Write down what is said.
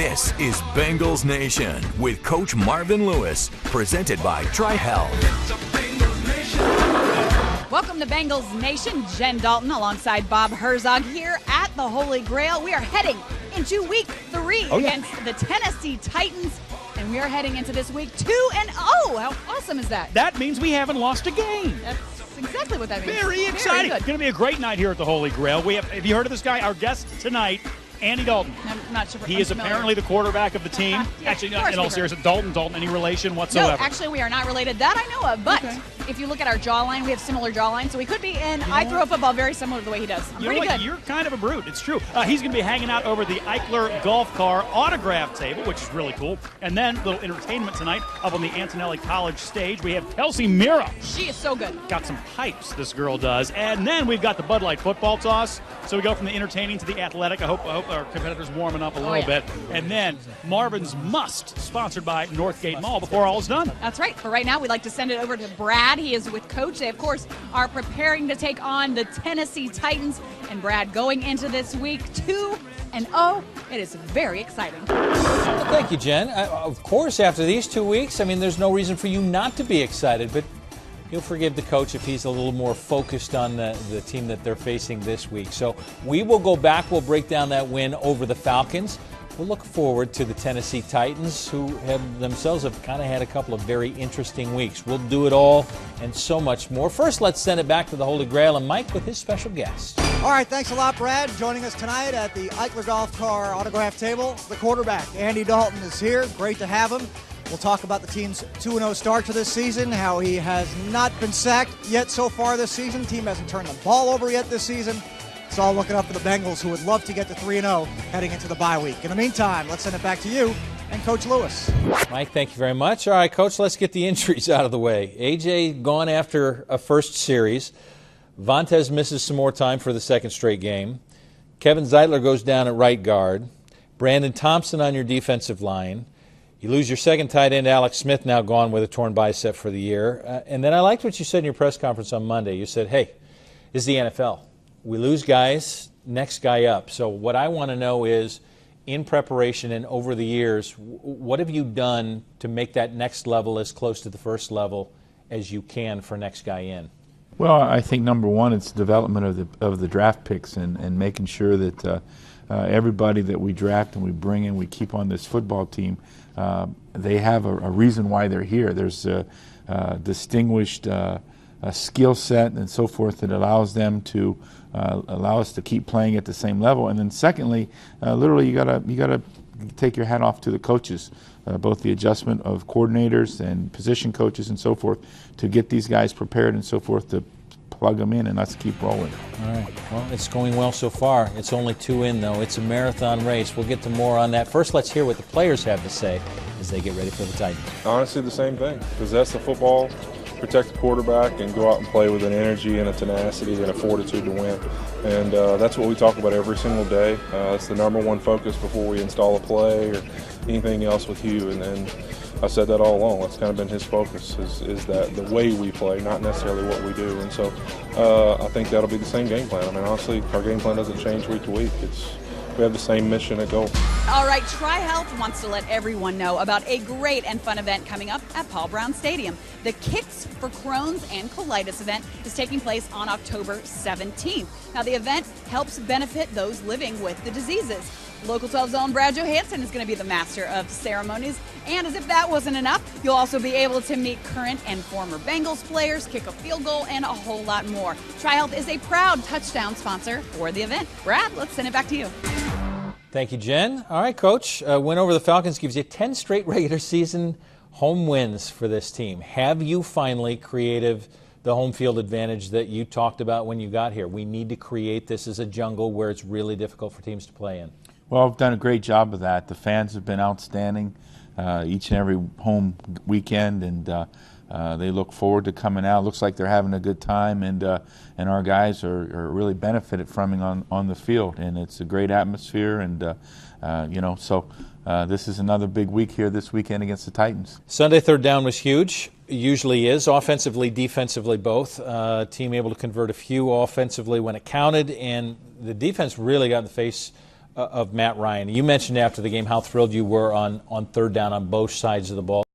This is Bengals Nation with Coach Marvin Lewis, presented by Tri-Health. Welcome to Bengals Nation. Jen Dalton alongside Bob Herzog here at the Holy Grail. We are heading into week 3 against the Tennessee Titans. And we are heading into this week 2-0. How awesome is that? That means we haven't lost a game. That's exactly what that means. Very exciting. It's going to be a great night here at the Holy Grail. Have you heard of this guy? Our guest tonight, Andy Dalton. I'm not sure. He is apparently the quarterback of the team. Yeah, actually, in all seriousness, Dalton, any relation No, whatsoever? actually, we are not related. That I know of. But if you look at our jawline, we have similar jawline. So we could be. And I throw a football very similar to the way he does. I'm pretty good. You're kind of a brute. It's true. He's going to be hanging out over the Eichler Golf Car autograph table, which is really cool. And then a little entertainment tonight up on the Antonelli College stage. We have Kelsey Mira. She is so good. Got some pipes, this girl does. And then we've got the Bud Light football toss. So we go from the entertaining to the athletic. I hope our competitors warming up a little bit. And then Marvin's Must, sponsored by Northgate Mall before all is done. That's right. But right now, we'd like to send it over to Brad. He is with Coach. They, of course, are preparing to take on the Tennessee Titans. And Brad, going into this week 2-0, it is very exciting. Well, thank you, Jen. Of course, after these 2 weeks, I mean, there's no reason for you not to be excited. But you'll forgive the coach if he's a little more focused on the team that they're facing this week. So we will go back. We'll break down that win over the Falcons. We'll look forward to the Tennessee Titans, who have kind of had a couple of very interesting weeks. We'll do it all and so much more. First, let's send it back to the Holy Grail and Mike with his special guest. All right, thanks a lot, Brad. Joining us tonight at the Eichler Golf Car autograph table, the quarterback, Andy Dalton, is here. Great to have him. We'll talk about the team's 2-0 start to this season, how he has not been sacked yet so far this season. Team hasn't turned the ball over yet this season. It's all looking up for the Bengals, who would love to get to 3-0 heading into the bye week. In the meantime, let's send it back to you and Coach Lewis. Mike, thank you very much. All right, Coach, let's get the injuries out of the way. AJ gone after a first series. Vontaze misses some more time for the second straight game. Kevin Zeitler goes down at right guard. Brandon Thompson on your defensive line. You lose your second tight end, Alex Smith, now gone with a torn bicep for the year. And then I liked what you said in your press conference on Monday. You said, hey, this is the NFL. We lose guys, next guy up. So what I want to know is, in preparation and over the years, what have you done to make that next level as close to the first level as you can for next guy in? Well, I think number one, it's development of the draft picks and making sure that everybody that we draft and we bring in, we keep on this football team, they have a reason why they're here. There's a distinguished skill set and so forth that allows them to allow us to keep playing at the same level. And then secondly, literally you gotta take your hat off to the coaches, both the adjustment of coordinators and position coaches and so forth, to get these guys prepared and so forth to plug them in and let's keep rolling. All right. Well, it's going well so far. It's only 2 in, though. It's a marathon race. We'll get to more on that. First, let's hear what the players have to say as they get ready for the Titans. Honestly, the same thing. Possess the football, protect the quarterback, and go out and play with an energy and a tenacity and a fortitude to win. And that's what we talk about every single day. It's the number one focus before we install a play or anything else with Hugh. And I've said that all along. That's kind of been his focus, is that the way we play, not necessarily what we do. And so I think that'll be the same game plan. I mean, honestly, our game plan doesn't change week to week. We have the same mission and goal. All right, Tri-Health wants to let everyone know about a great and fun event coming up at Paul Brown Stadium. The Kicks for Crohn's and Colitis event is taking place on October 17th. Now, the event helps benefit those living with the diseases. Local 12's own Brad Johansson is going to be the master of ceremonies. And as if that wasn't enough, you'll also be able to meet current and former Bengals players, kick a field goal, and a whole lot more. Tri-Health is a proud touchdown sponsor for the event. Brad, let's send it back to you. Thank you, Jen. All right, Coach. Win over the Falcons gives you 10 straight regular season home wins for this team. Have you finally created the home field advantage that you talked about when you got here? We need to create this as a jungle where it's really difficult for teams to play in. Well, I've done a great job of that. The fans have been outstanding each and every home weekend, and they look forward to coming out. Looks like they're having a good time, and our guys are really benefited from it on the field. And it's a great atmosphere, and so this is another big week here this weekend against the Titans. Sunday third down was huge. Usually is, offensively, defensively, both. Team able to convert a few offensively when it counted, and the defense really got in the face of Matt Ryan. You mentioned after the game how thrilled you were on third down on both sides of the ball.